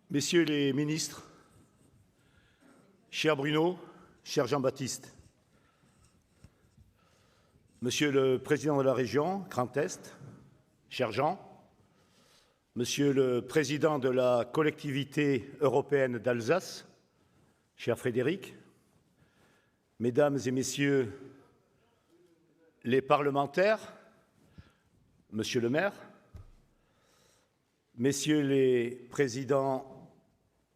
Messieurs les ministres, cher Bruno, cher Jean-Baptiste, Monsieur le Président de la région Grand Est, cher Jean, Monsieur le Président de la collectivité européenne d'Alsace, cher Frédéric, Mesdames et Messieurs les parlementaires, Monsieur le maire, Messieurs les présidents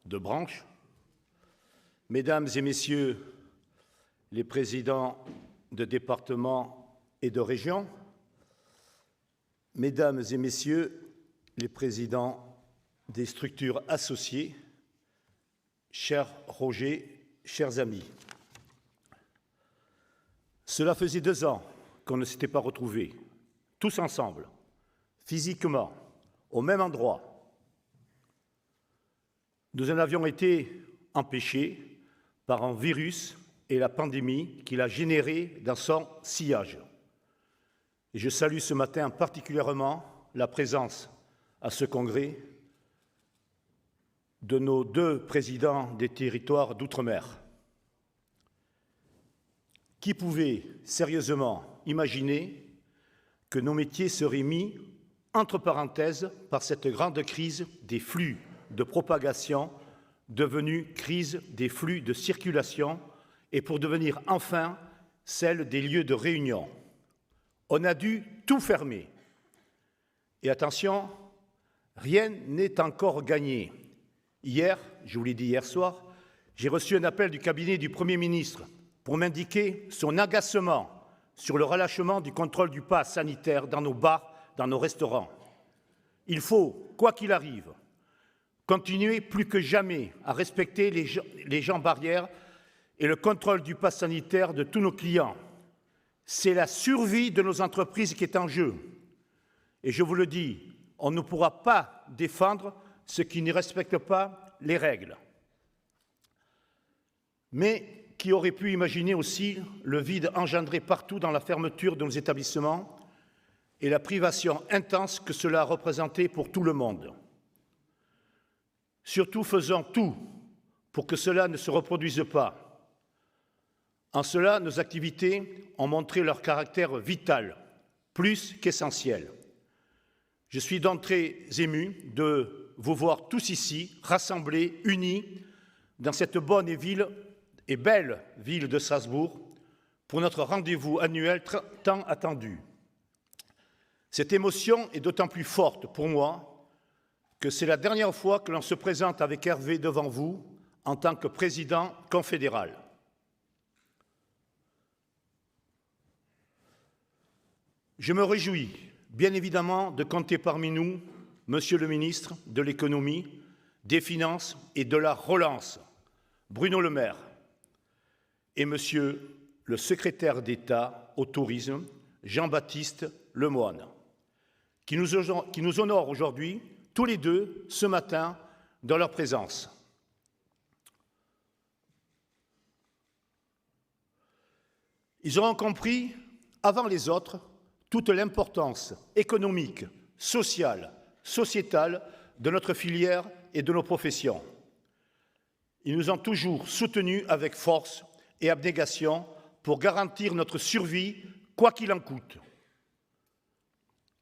de branche, Mesdames et Messieurs les présidents de départements et de régions, Mesdames et Messieurs les présidents des structures associées, cher Roger, chers amis. Cela faisait 2 ans qu'on ne s'était pas retrouvés, tous ensemble, physiquement, au même endroit. Nous en avions été empêchés par un virus et la pandémie qu'il a généré dans son sillage. Et je salue ce matin particulièrement la présence à ce congrès de nos 2 présidents des territoires d'outre-mer. Qui pouvait sérieusement imaginer que nos métiers seraient mis entre parenthèses par cette grande crise des flux de propagation, devenue crise des flux de circulation, et pour devenir enfin celle des lieux de réunion. On a dû tout fermer. Et attention, rien n'est encore gagné. Hier, je vous l'ai dit hier soir, j'ai reçu un appel du cabinet du Premier ministre pour m'indiquer son agacement sur le relâchement du contrôle du pass sanitaire dans nos bars, dans nos restaurants. Il faut, quoi qu'il arrive, continuer plus que jamais à respecter les gens barrières et le contrôle du pass sanitaire de tous nos clients. C'est la survie de nos entreprises qui est en jeu. Et je vous le dis, on ne pourra pas défendre ceux qui ne respectent pas les règles. Mais qui aurait pu imaginer aussi le vide engendré partout dans la fermeture de nos établissements et la privation intense que cela a représenté pour tout le monde. Surtout, faisons tout pour que cela ne se reproduise pas. En cela, nos activités ont montré leur caractère vital, plus qu'essentiel. Je suis donc très ému de vous voir tous ici, rassemblés, unis, dans cette bonne et belle ville de Strasbourg, pour notre rendez-vous annuel tant attendu. Cette émotion est d'autant plus forte pour moi que c'est la dernière fois que l'on se présente avec Hervé devant vous en tant que président confédéral. Je me réjouis, bien évidemment, de compter parmi nous Monsieur le ministre de l'Économie, des Finances et de la Relance, Bruno Le Maire, et Monsieur le secrétaire d'État au Tourisme, Jean-Baptiste Lemoyne, qui nous honorent aujourd'hui, tous les 2, ce matin, dans leur présence. Ils auront compris, avant les autres, toute l'importance économique, sociale, sociétale de notre filière et de nos professions. Ils nous ont toujours soutenus avec force et abnégation pour garantir notre survie, quoi qu'il en coûte.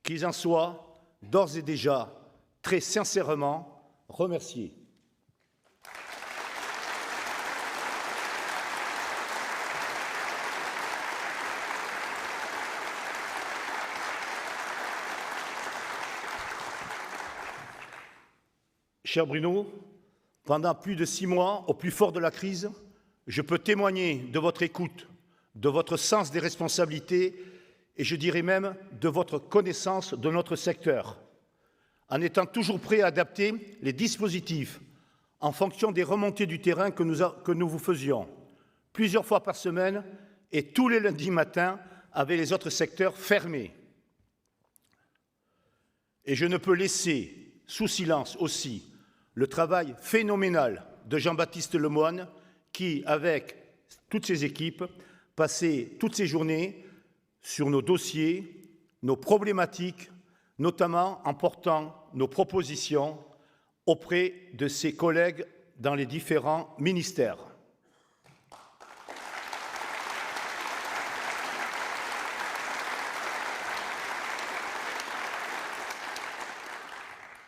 Qu'ils en soient d'ores et déjà très sincèrement remerciés. Cher Bruno, pendant plus de 6 mois, au plus fort de la crise, je peux témoigner de votre écoute, de votre sens des responsabilités et je dirais même de votre connaissance de notre secteur, en étant toujours prêt à adapter les dispositifs en fonction des remontées du terrain que nous vous faisions, plusieurs fois par semaine et tous les lundis matins avec les autres secteurs fermés. Et je ne peux laisser sous silence aussi le travail phénoménal de Jean-Baptiste Lemoyne qui, avec toutes ses équipes, passait toutes ses journées sur nos dossiers, nos problématiques, notamment en portant nos propositions auprès de ses collègues dans les différents ministères.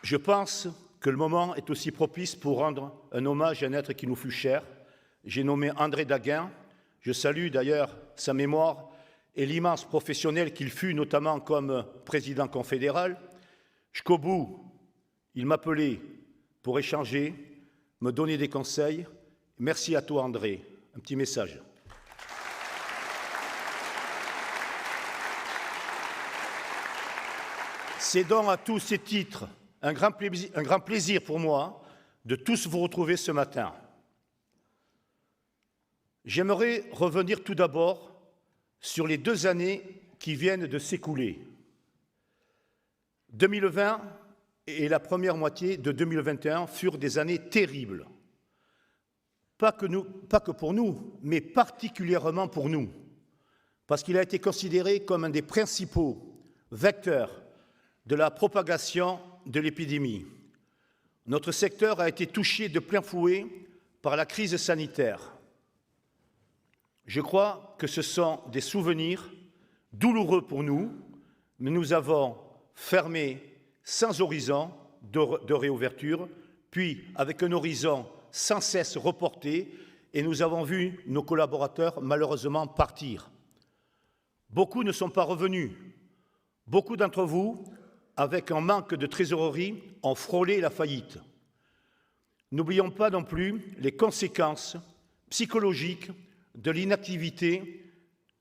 Je pense que le moment est aussi propice pour rendre un hommage à un être qui nous fut cher. J'ai nommé André Daguin. Je salue d'ailleurs sa mémoire et l'immense professionnel qu'il fut, notamment comme président confédéral. Jusqu'au bout, il m'appelait pour échanger, me donner des conseils. Merci à toi, André. Un petit message. C'est donc à tous ces titres un grand plaisir pour moi de tous vous retrouver ce matin. J'aimerais revenir tout d'abord sur les 2 années qui viennent de s'écouler. 2020 et la première moitié de 2021 furent des années terribles. Pas que pour nous, mais particulièrement pour nous, parce qu'il a été considéré comme un des principaux vecteurs de la propagation de l'épidémie. Notre secteur a été touché de plein fouet par la crise sanitaire. Je crois que ce sont des souvenirs douloureux pour nous, mais nous avons fermé sans horizon de réouverture, puis avec un horizon sans cesse reporté, et nous avons vu nos collaborateurs malheureusement partir. Beaucoup ne sont pas revenus. Beaucoup d'entre vous, avec un manque de trésorerie, ont frôlé la faillite. N'oublions pas non plus les conséquences psychologiques de l'inactivité.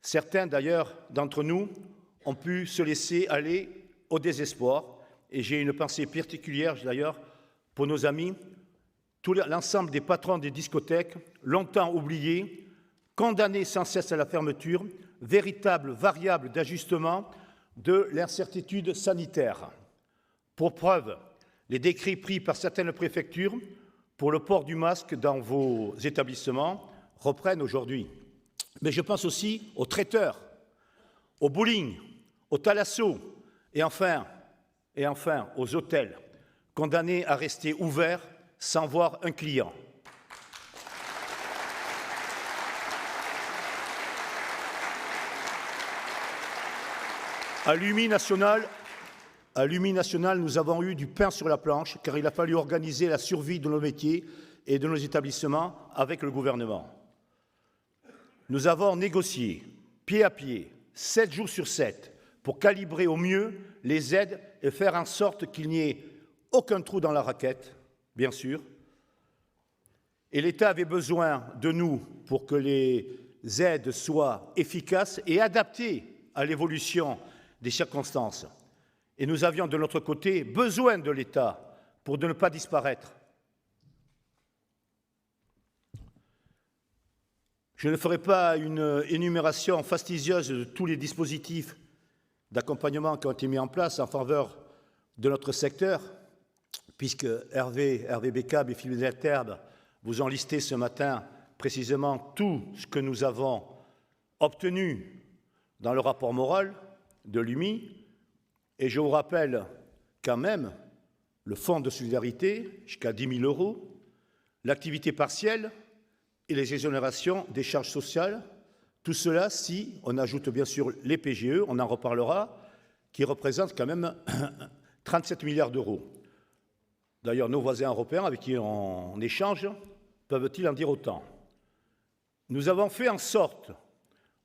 Certains, d'ailleurs, d'entre nous ont pu se laisser aller au désespoir. Et j'ai une pensée particulière, d'ailleurs, pour nos amis, l'ensemble des patrons des discothèques, longtemps oubliés, condamnés sans cesse à la fermeture, véritable variable d'ajustement de l'incertitude sanitaire. Pour preuve, les décrets pris par certaines préfectures pour le port du masque dans vos établissements reprennent aujourd'hui. Mais je pense aussi aux traiteurs, au bowling, au thalasso et enfin aux hôtels, condamnés à rester ouverts sans voir un client. À l'UMI national, nous avons eu du pain sur la planche, car il a fallu organiser la survie de nos métiers et de nos établissements avec le gouvernement. Nous avons négocié, pied à pied, 7 jours sur 7, pour calibrer au mieux les aides et faire en sorte qu'il n'y ait aucun trou dans la raquette, bien sûr. Et l'État avait besoin de nous pour que les aides soient efficaces et adaptées à l'évolution des circonstances. Et nous avions de notre côté besoin de l'État pour ne pas disparaître. Je ne ferai pas une énumération fastidieuse de tous les dispositifs d'accompagnement qui ont été mis en place en faveur de notre secteur, puisque Hervé Bécab et Philippe Terbe vous ont listé ce matin précisément tout ce que nous avons obtenu dans le rapport moral de l'UMI. Et je vous rappelle quand même le fonds de solidarité jusqu'à 10 000 €, l'activité partielle et les exonérations des charges sociales. Tout cela, si on ajoute bien sûr les PGE, on en reparlera, qui représentent quand même 37 milliards d'euros. D'ailleurs, nos voisins européens avec qui on échange peuvent-ils en dire autant? Nous avons fait en sorte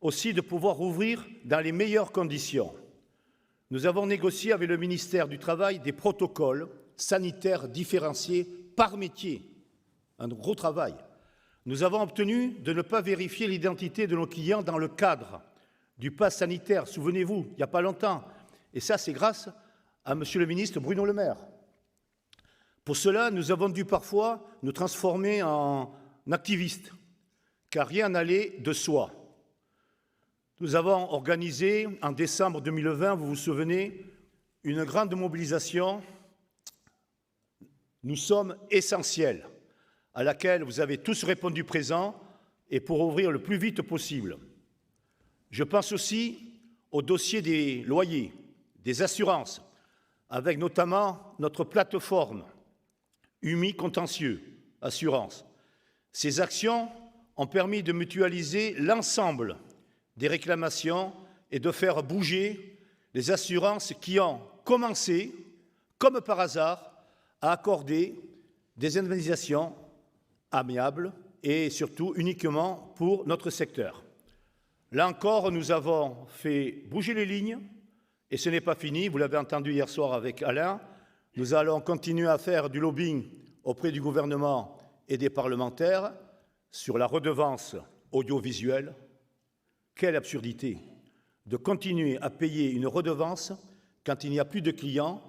aussi de pouvoir ouvrir dans les meilleures conditions. Nous avons négocié avec le ministère du Travail des protocoles sanitaires différenciés par métier. Un gros travail. Nous avons obtenu de ne pas vérifier l'identité de nos clients dans le cadre du pass sanitaire, souvenez-vous, il n'y a pas longtemps. Et ça, c'est grâce à Monsieur le ministre Bruno Le Maire. Pour cela, nous avons dû parfois nous transformer en activistes, car rien n'allait de soi. Nous avons organisé, en décembre 2020, vous vous souvenez, une grande mobilisation « Nous sommes essentiels », à laquelle vous avez tous répondu présent et pour ouvrir le plus vite possible. Je pense aussi au dossier des loyers, des assurances, avec notamment notre plateforme UMI contentieux, assurance. Ces actions ont permis de mutualiser l'ensemble des réclamations et de faire bouger les assurances qui ont commencé, comme par hasard, à accorder des indemnisations amiables et surtout uniquement pour notre secteur. Là encore, nous avons fait bouger les lignes et ce n'est pas fini. Vous l'avez entendu hier soir avec Alain. Nous allons continuer à faire du lobbying auprès du gouvernement et des parlementaires sur la redevance audiovisuelle. Quelle absurdité de continuer à payer une redevance quand il n'y a plus de clients,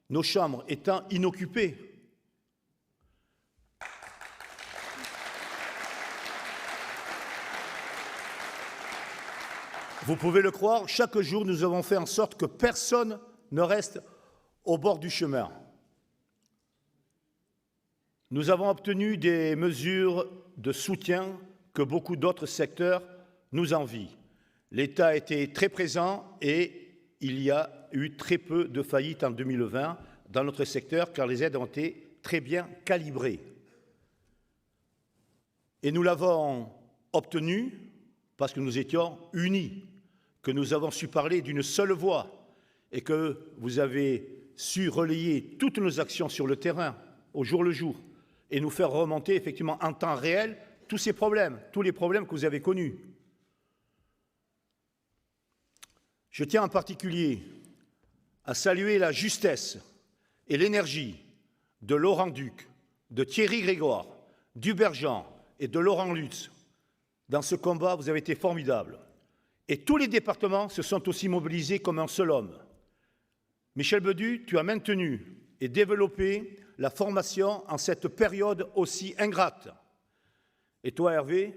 nos chambres étant inoccupées. Vous pouvez le croire, chaque jour, nous avons fait en sorte que personne ne reste au bord du chemin. Nous avons obtenu des mesures de soutien que beaucoup d'autres secteurs nous envient. L'État a été très présent et il y a eu très peu de faillites en 2020 dans notre secteur car les aides ont été très bien calibrées. Et nous l'avons obtenu parce que nous étions unis, que nous avons su parler d'une seule voix et que vous avez su relayer toutes nos actions sur le terrain, au jour le jour, et nous faire remonter effectivement en temps réel tous ces problèmes, tous les problèmes que vous avez connus. Je tiens en particulier à saluer la justesse et l'énergie de Laurent Duc, de Thierry Grégoire, d'Hubert Jean et de Laurent Lutz. Dans ce combat, vous avez été formidables. Et tous les départements se sont aussi mobilisés comme un seul homme. Michel Bedu, tu as maintenu et développé la formation en cette période aussi ingrate. Et toi, Hervé,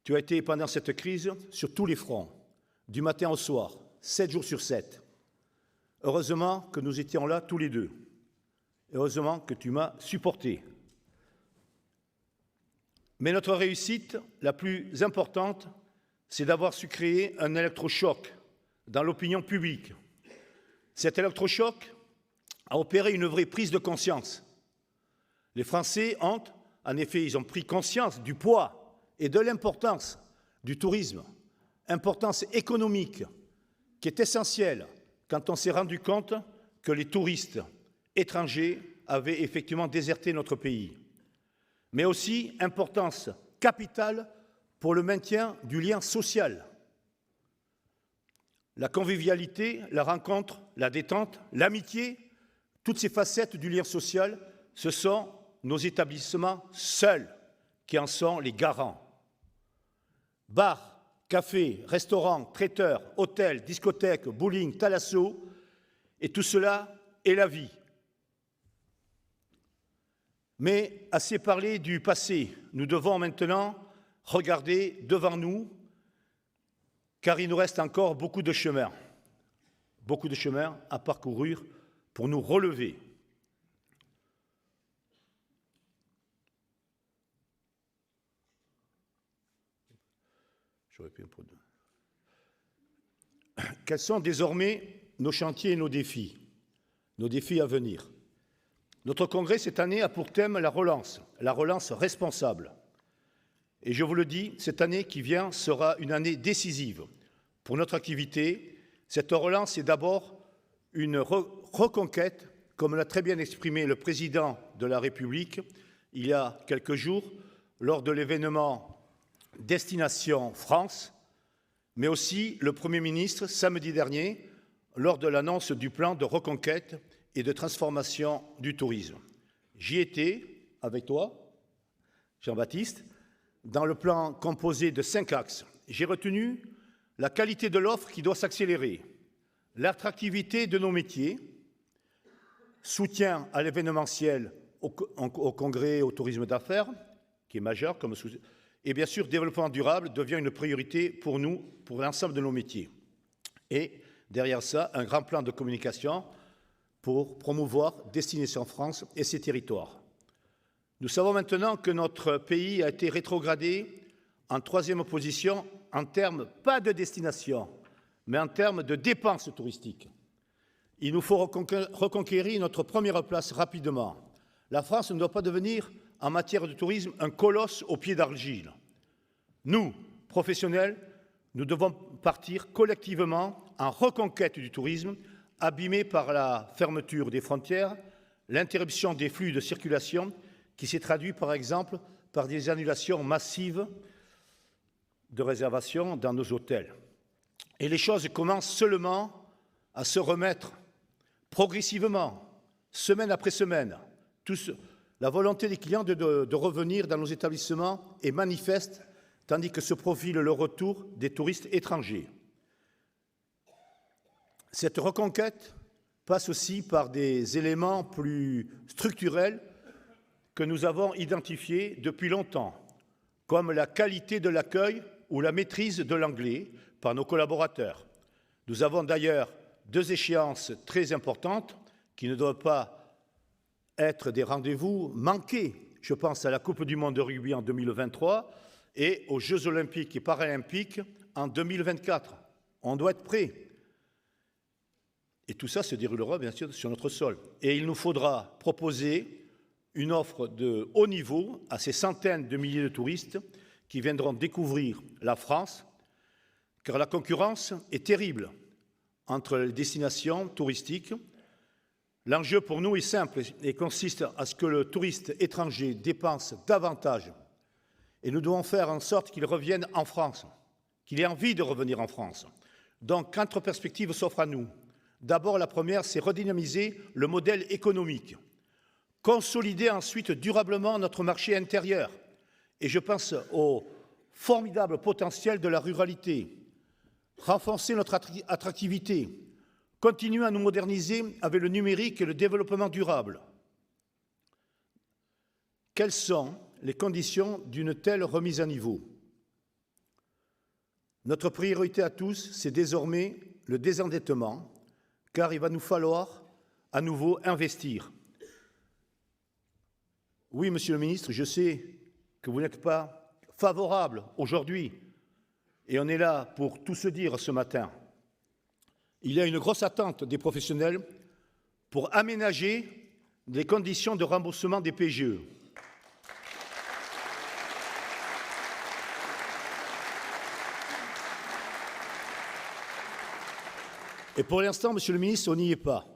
tu as été pendant cette crise sur tous les fronts, du matin au soir, 7 jours sur 7. Heureusement que nous étions là tous les deux. Heureusement que tu m'as supporté. Mais notre réussite la plus importante, c'est d'avoir su créer un électrochoc dans l'opinion publique. Cet électrochoc a opéré une vraie prise de conscience. Les Français ont, en effet, ils ont pris conscience du poids et de l'importance du tourisme, importance économique qui est essentielle quand on s'est rendu compte que les touristes étrangers avaient effectivement déserté notre pays, mais aussi importance capitale pour le maintien du lien social. La convivialité, la rencontre, la détente, l'amitié, toutes ces facettes du lien social, ce sont nos établissements seuls qui en sont les garants. Bars, cafés, restaurants, traiteurs, hôtels, discothèques, bowling, thalasso, et tout cela est la vie. Mais assez parlé du passé, nous devons maintenant regarder devant nous, car il nous reste encore beaucoup de chemin à parcourir pour nous relever. Quels sont désormais nos chantiers et nos défis à venir? Notre congrès cette année a pour thème la relance responsable. Et je vous le dis, cette année qui vient sera une année décisive pour notre activité. Cette relance est d'abord une reconquête, comme l'a très bien exprimé le président de la République il y a quelques jours, lors de l'événement Destination France, mais aussi le Premier ministre samedi dernier, lors de l'annonce du plan de reconquête et de transformation du tourisme. J'y étais avec toi, Jean-Baptiste, dans le plan composé de 5 axes. J'ai retenu la qualité de l'offre qui doit s'accélérer, l'attractivité de nos métiers, soutien à l'événementiel, au congrès, au tourisme d'affaires, qui est majeur, et bien sûr, développement durable devient une priorité pour nous, pour l'ensemble de nos métiers. Et derrière ça, un grand plan de communication pour promouvoir Destination France et ses territoires. Nous savons maintenant que notre pays a été rétrogradé en 3e position en termes, pas de destination, mais en termes de dépenses touristiques. Il nous faut reconquérir notre première place rapidement. La France ne doit pas devenir, en matière de tourisme, un colosse aux pieds d'argile. Nous, professionnels, nous devons partir collectivement en reconquête du tourisme, abîmé par la fermeture des frontières, l'interruption des flux de circulation, qui s'est traduit par exemple par des annulations massives de réservations dans nos hôtels. Et les choses commencent seulement à se remettre progressivement, semaine après semaine. La volonté des clients de revenir dans nos établissements est manifeste, tandis que se profile le retour des touristes étrangers. Cette reconquête passe aussi par des éléments plus structurels que nous avons identifiés depuis longtemps, comme la qualité de l'accueil ou la maîtrise de l'anglais par nos collaborateurs. Nous avons d'ailleurs 2 échéances très importantes qui ne doivent pas être des rendez-vous manqués. Je pense à la Coupe du monde de rugby en 2023 et aux Jeux olympiques et paralympiques en 2024. On doit être prêt. Et tout ça se déroulera bien sûr sur notre sol. Et il nous faudra proposer une offre de haut niveau à ces centaines de milliers de touristes qui viendront découvrir la France, car la concurrence est terrible entre les destinations touristiques. L'enjeu pour nous est simple et consiste à ce que le touriste étranger dépense davantage. Et nous devons faire en sorte qu'il revienne en France, qu'il ait envie de revenir en France. Donc, 4 perspectives s'offrent à nous. D'abord, la première, c'est redynamiser le modèle économique, consolider ensuite durablement notre marché intérieur. Et je pense au formidable potentiel de la ruralité, renforcer notre attractivité, continuer à nous moderniser avec le numérique et le développement durable. Quelles sont les conditions d'une telle remise à niveau? Notre priorité à tous, c'est désormais le désendettement, car il va nous falloir à nouveau investir. Oui, Monsieur le Ministre, je sais que vous n'êtes pas favorable aujourd'hui, et on est là pour tout se dire ce matin. Il y a une grosse attente des professionnels pour aménager les conditions de remboursement des PGE. Et pour l'instant, Monsieur le Ministre, on n'y est pas.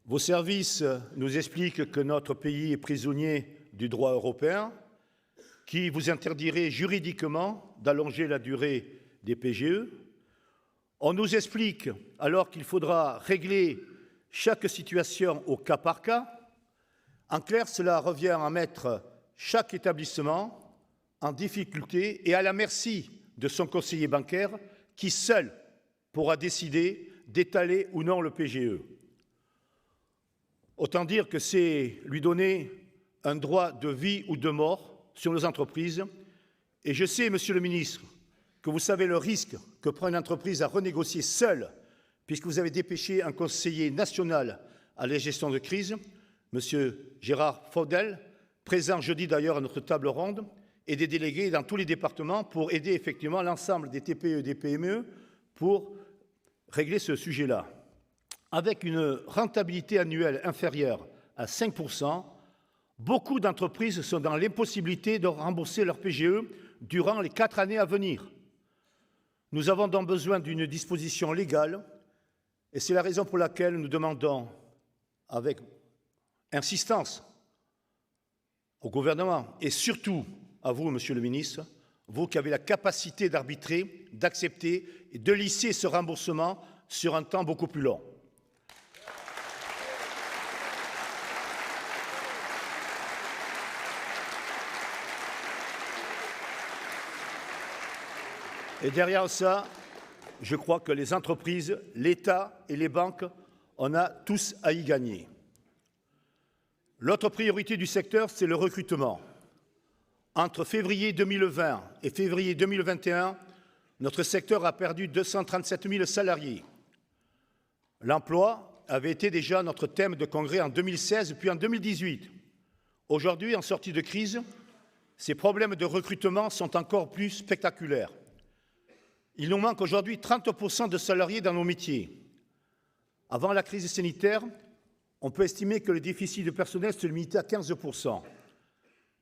Vos services nous expliquent que notre pays est prisonnier du droit européen, qui vous interdirait juridiquement d'allonger la durée des PGE. On nous explique alors qu'il faudra régler chaque situation au cas par cas. En clair, cela revient à mettre chaque établissement en difficulté et à la merci de son conseiller bancaire qui seul pourra décider d'étaler ou non le PGE. Autant dire que c'est lui donner un droit de vie ou de mort sur nos entreprises. Et je sais, Monsieur le Ministre, que vous savez le risque que prend une entreprise à renégocier seule, puisque vous avez dépêché un conseiller national à la gestion de crise, M. Gérard Faudel, présent jeudi d'ailleurs à notre table ronde, et des délégués dans tous les départements pour aider effectivement l'ensemble des TPE et des PME pour régler ce sujet-là. Avec une rentabilité annuelle inférieure à 5%, beaucoup d'entreprises sont dans l'impossibilité de rembourser leur PGE durant les 4 années à venir. Nous avons donc besoin d'une disposition légale et c'est la raison pour laquelle nous demandons avec insistance au gouvernement et surtout à vous, Monsieur le Ministre, vous qui avez la capacité d'arbitrer, d'accepter et de lisser ce remboursement sur un temps beaucoup plus long. Et derrière ça, je crois que les entreprises, l'État et les banques, on a tous à y gagner. L'autre priorité du secteur, c'est le recrutement. Entre février 2020 et février 2021, notre secteur a perdu 237 000 salariés. L'emploi avait été déjà notre thème de congrès en 2016 puis en 2018. Aujourd'hui, en sortie de crise, ces problèmes de recrutement sont encore plus spectaculaires. Il nous manque aujourd'hui 30% de salariés dans nos métiers. Avant la crise sanitaire, On peut estimer que le déficit de personnel se limitait à 15%.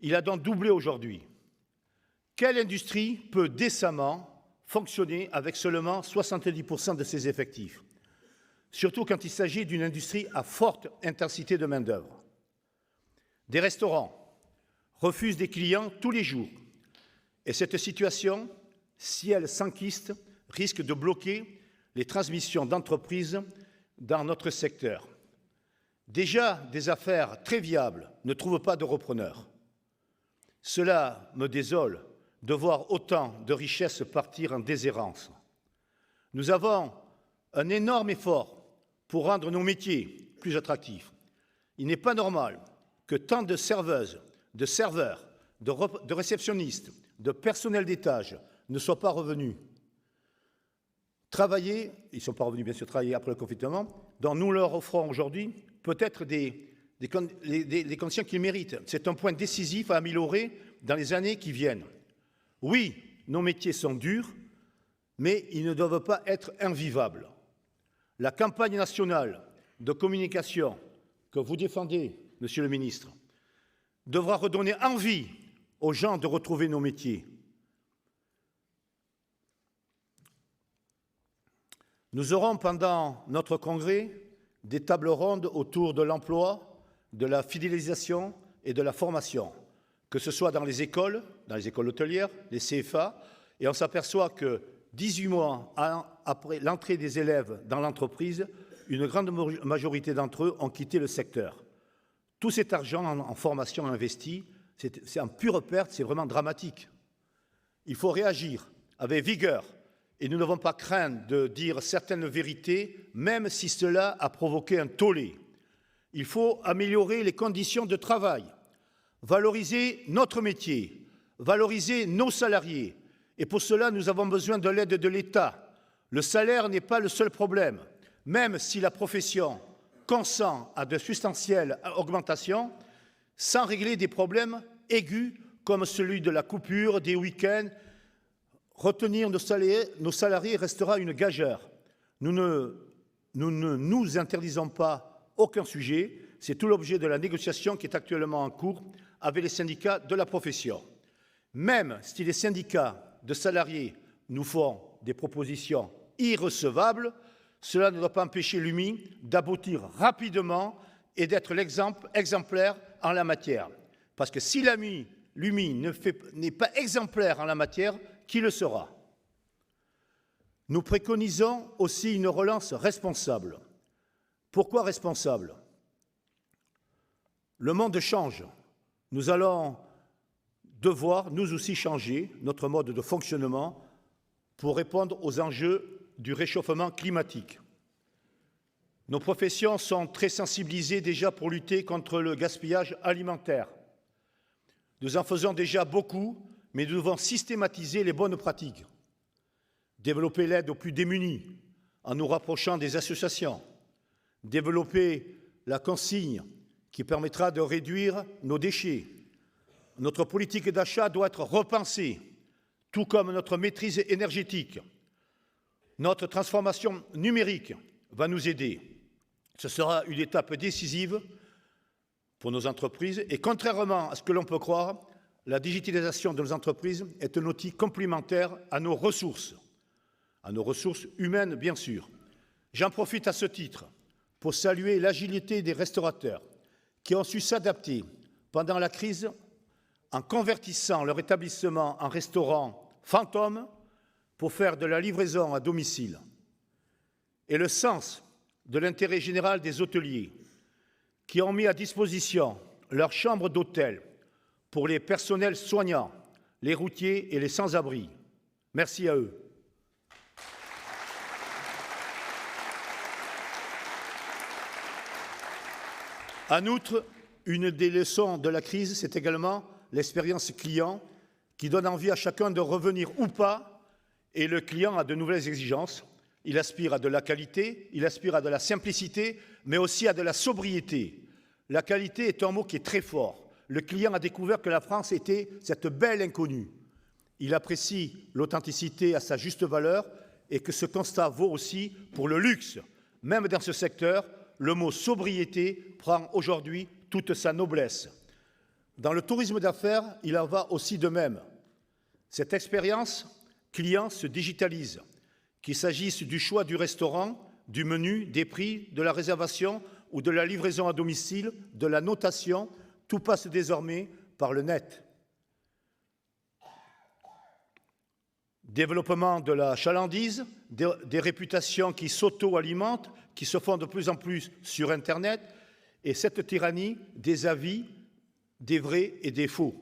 Il a donc doublé aujourd'hui. Quelle industrie peut décemment fonctionner avec seulement 70% de ses effectifs? Surtout quand il s'agit d'une industrie à forte intensité de main-d'œuvre. Des restaurants refusent des clients tous les jours. Et cette situation, si elle s'enquiste, risque de bloquer les transmissions d'entreprises dans notre secteur. Déjà, des affaires très viables ne trouvent pas de repreneurs. Cela me désole de voir autant de richesses partir en déshérence. Nous avons un énorme effort pour rendre nos métiers plus attractifs. Il n'est pas normal que tant de serveuses, de serveurs, de réceptionnistes, de personnel d'étage ne soient pas revenus travailler, ils ne sont pas revenus bien sûr travailler après le confinement, dont nous leur offrons aujourd'hui peut-être des conditions qu'ils méritent. C'est un point décisif à améliorer dans les années qui viennent. Oui, nos métiers sont durs, mais ils ne doivent pas être invivables. La campagne nationale de communication que vous défendez, Monsieur le ministre, devra redonner envie aux gens de retrouver nos métiers. Nous aurons pendant notre congrès des tables rondes autour de l'emploi, de la fidélisation et de la formation, que ce soit dans les écoles hôtelières, les CFA, et on s'aperçoit que 18 mois après l'entrée des élèves dans l'entreprise, une grande majorité d'entre eux ont quitté le secteur. Tout cet argent en formation investi, c'est en pure perte, c'est vraiment dramatique. Il faut réagir avec vigueur et nous n'avons pas crainte de dire certaines vérités, même si cela a provoqué un tollé. Il faut améliorer les conditions de travail, valoriser notre métier, valoriser nos salariés. Et pour cela, nous avons besoin de l'aide de l'État. Le salaire n'est pas le seul problème. Même si la profession consent à de substantielles augmentations, sans régler des problèmes aigus comme celui de la coupure, des week-ends, retenir nos salariés restera une gageure. Nous ne nous interdisons pas aucun sujet. C'est tout l'objet de la négociation qui est actuellement en cours avec les syndicats de la profession. Même si les syndicats de salariés nous font des propositions irrecevables, cela ne doit pas empêcher l'UMI d'aboutir rapidement et d'être l'exemple exemplaire en la matière. Parce que si l'UMI n'est pas exemplaire en la matière, qui le sera? Nous préconisons aussi une relance responsable. Pourquoi responsable? Le monde change. Nous allons devoir, nous aussi, changer notre mode de fonctionnement pour répondre aux enjeux du réchauffement climatique. Nos professions sont très sensibilisées déjà pour lutter contre le gaspillage alimentaire. Nous en faisons déjà beaucoup, mais nous devons systématiser les bonnes pratiques, développer l'aide aux plus démunis en nous rapprochant des associations, développer la consigne qui permettra de réduire nos déchets. Notre politique d'achat doit être repensée, tout comme notre maîtrise énergétique. Notre transformation numérique va nous aider. Ce sera une étape décisive pour nos entreprises et contrairement à ce que l'on peut croire, la digitalisation de nos entreprises est un outil complémentaire à nos ressources humaines bien sûr. J'en profite à ce titre pour saluer l'agilité des restaurateurs qui ont su s'adapter pendant la crise en convertissant leur établissement en restaurant fantôme pour faire de la livraison à domicile. Et le sens de l'intérêt général des hôteliers qui ont mis à disposition leurs chambres d'hôtel pour les personnels soignants, les routiers et les sans-abri. Merci à eux. En outre, une des leçons de la crise, c'est également l'expérience client qui donne envie à chacun de revenir ou pas, et le client a de nouvelles exigences. Il aspire à de la qualité, il aspire à de la simplicité, mais aussi à de la sobriété. La qualité est un mot qui est très fort. Le client a découvert que la France était cette belle inconnue. Il apprécie l'authenticité à sa juste valeur et que ce constat vaut aussi pour le luxe. Même dans ce secteur, le mot sobriété prend aujourd'hui toute sa noblesse. Dans le tourisme d'affaires, il en va aussi de même. Cette expérience client se digitalise, qu'il s'agisse du choix du restaurant, du menu, des prix, de la réservation ou de la livraison à domicile, de la notation, tout passe désormais par le net. Développement de la chalandise, des réputations qui s'auto-alimentent, qui se font de plus en plus sur Internet, et cette tyrannie des avis, des vrais et des faux.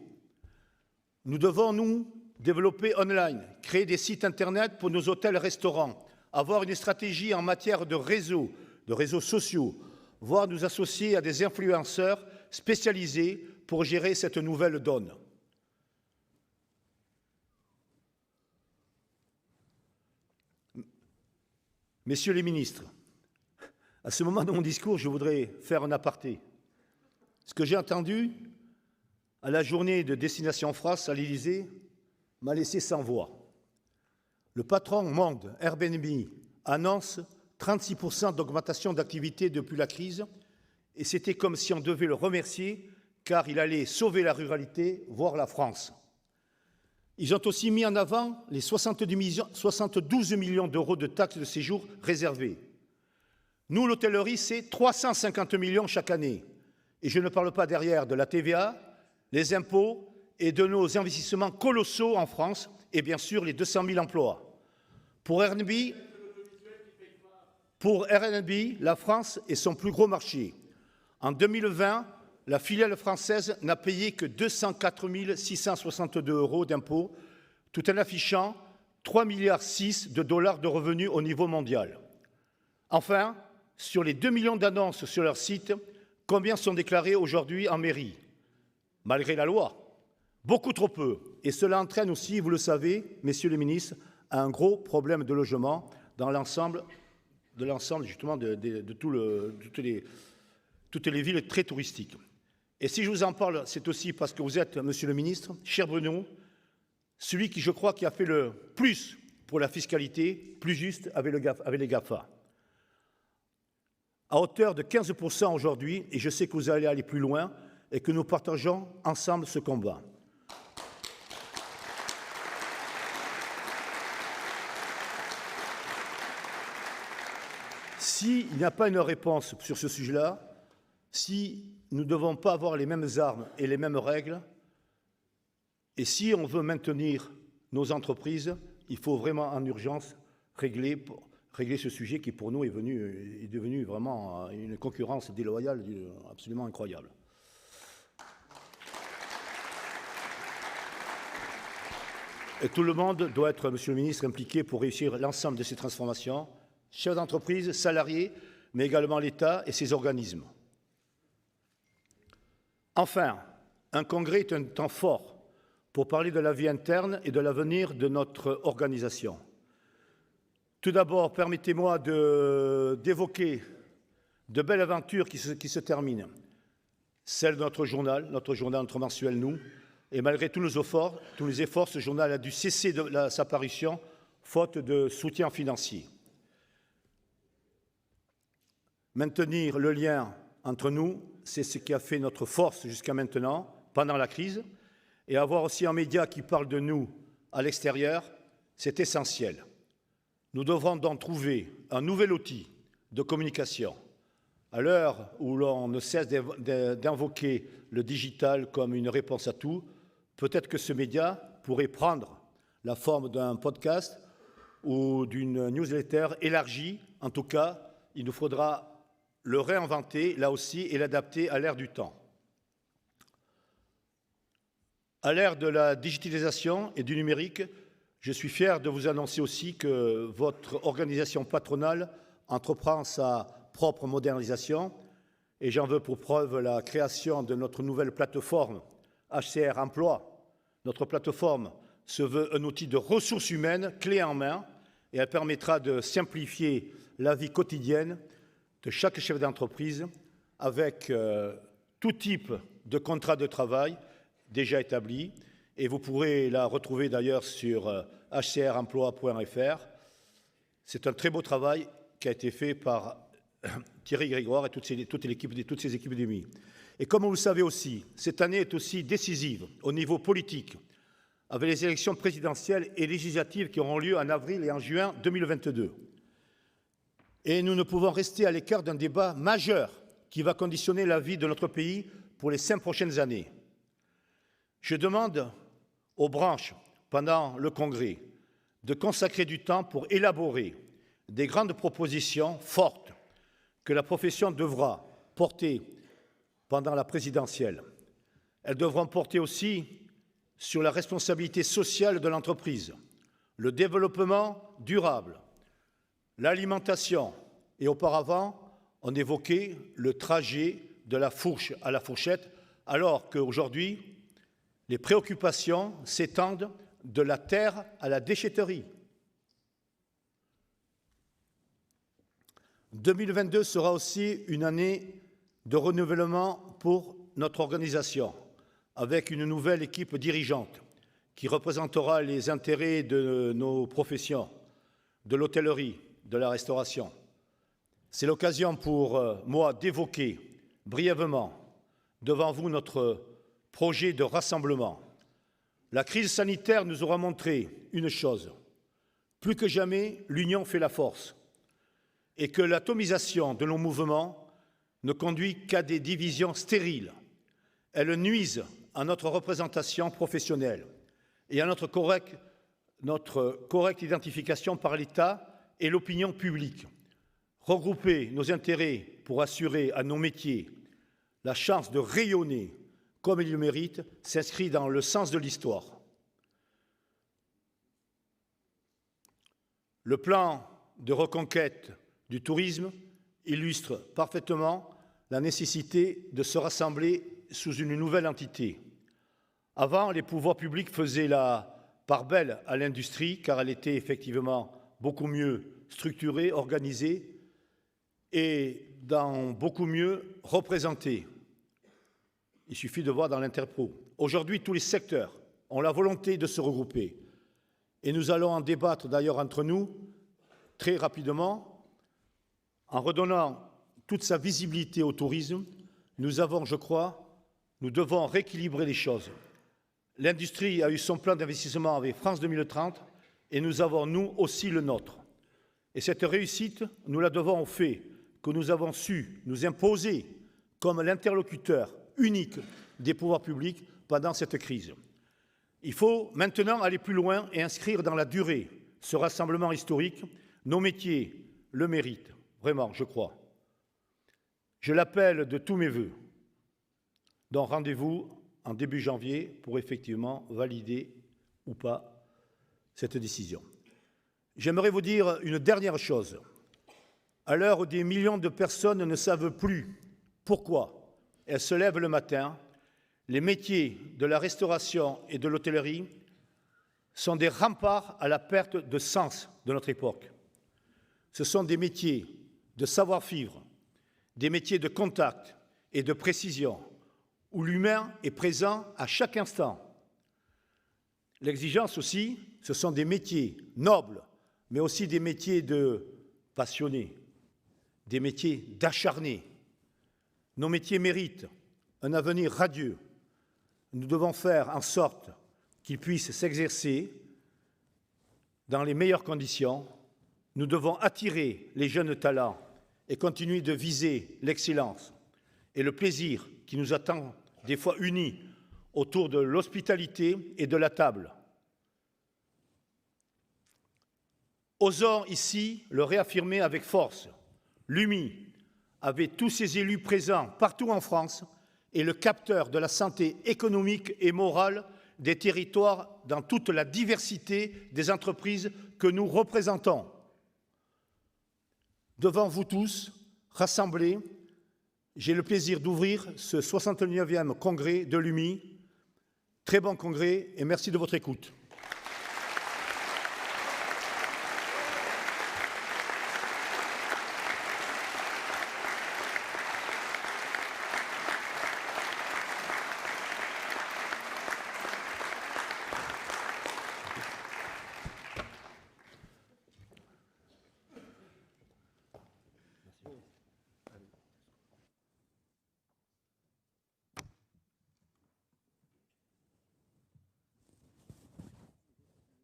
Nous devons, nous, développer online, créer des sites Internet pour nos hôtels-restaurants, avoir une stratégie en matière de réseaux sociaux, voire nous associer à des influenceurs spécialisés pour gérer cette nouvelle donne. Messieurs les ministres, à ce moment de mon discours, je voudrais faire un aparté. Ce que j'ai entendu à la journée de Destination France à l'Élysée m'a laissé sans voix. Le patron monde Airbnb annonce 36% d'augmentation d'activité depuis la crise et c'était comme si on devait le remercier car il allait sauver la ruralité, voire la France. Ils ont aussi mis en avant les 72 millions d'euros de taxes de séjour réservées. Nous, l'hôtellerie, c'est 350 millions chaque année. Et je ne parle pas derrière de la TVA, les impôts et de nos investissements colossaux en France et bien sûr les 200 000 emplois. Pour Airbnb, la France est son plus gros marché. En 2020, la filiale française n'a payé que 204 662 € d'impôts, tout en affichant 3,6 milliards de dollars de revenus au niveau mondial. Enfin, sur les 2 millions d'annonces sur leur site, combien sont déclarées aujourd'hui en mairie? Malgré la loi, beaucoup trop peu. Et cela entraîne aussi, vous le savez, messieurs les ministres, un gros problème de logement dans l'ensemble justement de toutes les villes très touristiques. Et si je vous en parle, c'est aussi parce que vous êtes, monsieur le ministre, cher Bruno, celui qui, je crois, qui a fait le plus pour la fiscalité plus juste avec les GAFA. À hauteur de 15% aujourd'hui, et je sais que vous allez aller plus loin, et que nous partageons ensemble ce combat. S'il n'y a pas une réponse sur ce sujet-là, si nous ne devons pas avoir les mêmes armes et les mêmes règles, et si on veut maintenir nos entreprises, il faut vraiment en urgence régler ce sujet qui, pour nous, est devenu vraiment une concurrence déloyale absolument incroyable. Et tout le monde doit être, monsieur le ministre, impliqué pour réussir l'ensemble de ces transformations, chefs d'entreprise, salariés, mais également l'État et ses organismes. Enfin, un congrès est un temps fort pour parler de la vie interne et de l'avenir de notre organisation. Tout d'abord, permettez-moi d'évoquer de belles aventures qui se terminent. Celle de notre journal, notre mensuel Nous. Et malgré tous les efforts, ce journal a dû cesser sa parution, faute de soutien financier. Maintenir le lien entre nous, c'est ce qui a fait notre force jusqu'à maintenant, pendant la crise, et avoir aussi un média qui parle de nous à l'extérieur, c'est essentiel. Nous devrons donc trouver un nouvel outil de communication. À l'heure où l'on ne cesse d'invoquer le digital comme une réponse à tout, peut-être que ce média pourrait prendre la forme d'un podcast ou d'une newsletter élargie. En tout cas, il nous faudra le réinventer, là aussi, et l'adapter à l'ère du temps. À l'ère de la digitalisation et du numérique, je suis fier de vous annoncer aussi que votre organisation patronale entreprend sa propre modernisation et j'en veux pour preuve la création de notre nouvelle plateforme HCR Emploi. Notre plateforme se veut un outil de ressources humaines clé en main et elle permettra de simplifier la vie quotidienne de chaque chef d'entreprise avec tout type de contrat de travail déjà établi. Et vous pourrez la retrouver d'ailleurs sur hcremploi.fr. C'est un très beau travail qui a été fait par Thierry Grégoire et toutes ces équipes d'UMI. Et comme vous le savez aussi, cette année est aussi décisive au niveau politique, avec les élections présidentielles et législatives qui auront lieu en avril et en juin 2022. Et nous ne pouvons rester à l'écart d'un débat majeur qui va conditionner la vie de notre pays pour les 5 prochaines années. Je demande aux branches, pendant le Congrès, de consacrer du temps pour élaborer des grandes propositions fortes que la profession devra porter pendant la présidentielle. Elles devront porter aussi sur la responsabilité sociale de l'entreprise, le développement durable, l'alimentation et auparavant, on évoquait le trajet de la fourche à la fourchette, alors qu'aujourd'hui, les préoccupations s'étendent de la terre à la déchetterie. 2022 sera aussi une année de renouvellement pour notre organisation, avec une nouvelle équipe dirigeante qui représentera les intérêts de nos professions, de l'hôtellerie, de la restauration. C'est l'occasion pour moi d'évoquer brièvement devant vous notre projet de rassemblement. La crise sanitaire nous aura montré une chose. Plus que jamais, l'union fait la force et que l'atomisation de nos mouvements ne conduit qu'à des divisions stériles. Elles nuisent à notre représentation professionnelle et à notre correcte identification par l'État et l'opinion publique. Regrouper nos intérêts pour assurer à nos métiers la chance de rayonner comme ils le méritent s'inscrit dans le sens de l'histoire. Le plan de reconquête du tourisme illustre parfaitement la nécessité de se rassembler sous une nouvelle entité. Avant, les pouvoirs publics faisaient la part belle à l'industrie car elle était effectivement beaucoup mieux structurée, organisée et beaucoup mieux représentée. Il suffit de voir dans l'Interpro. Aujourd'hui, tous les secteurs ont la volonté de se regrouper. Et nous allons en débattre d'ailleurs entre nous très rapidement. En redonnant toute sa visibilité au tourisme, nous devons rééquilibrer les choses. L'industrie a eu son plan d'investissement avec France 2030 et nous avons, nous aussi, le nôtre. Et cette réussite, nous la devons au fait que nous avons su nous imposer comme l'interlocuteur unique des pouvoirs publics pendant cette crise. Il faut maintenant aller plus loin et inscrire dans la durée ce rassemblement historique. Nos métiers le méritent, vraiment, je crois. Je l'appelle de tous mes vœux. Donc rendez-vous en début janvier pour effectivement valider ou pas cette décision. J'aimerais vous dire une dernière chose. À l'heure où des millions de personnes ne savent plus pourquoi elles se lèvent le matin, les métiers de la restauration et de l'hôtellerie sont des remparts à la perte de sens de notre époque. Ce sont des métiers de savoir-vivre, des métiers de contact et de précision, où l'humain est présent à chaque instant. L'exigence aussi, ce sont des métiers nobles, mais aussi des métiers de passionnés, des métiers d'acharnés. Nos métiers méritent un avenir radieux. Nous devons faire en sorte qu'ils puissent s'exercer dans les meilleures conditions. Nous devons attirer les jeunes talents et continuer de viser l'excellence et le plaisir qui nous attend des fois unis autour de l'hospitalité et de la table. Osons ici le réaffirmer avec force. L'UMI, avec tous ses élus présents partout en France, est le capteur de la santé économique et morale des territoires dans toute la diversité des entreprises que nous représentons. Devant vous tous, rassemblés, j'ai le plaisir d'ouvrir ce 69e congrès de l'UMI. Très bon congrès et merci de votre écoute.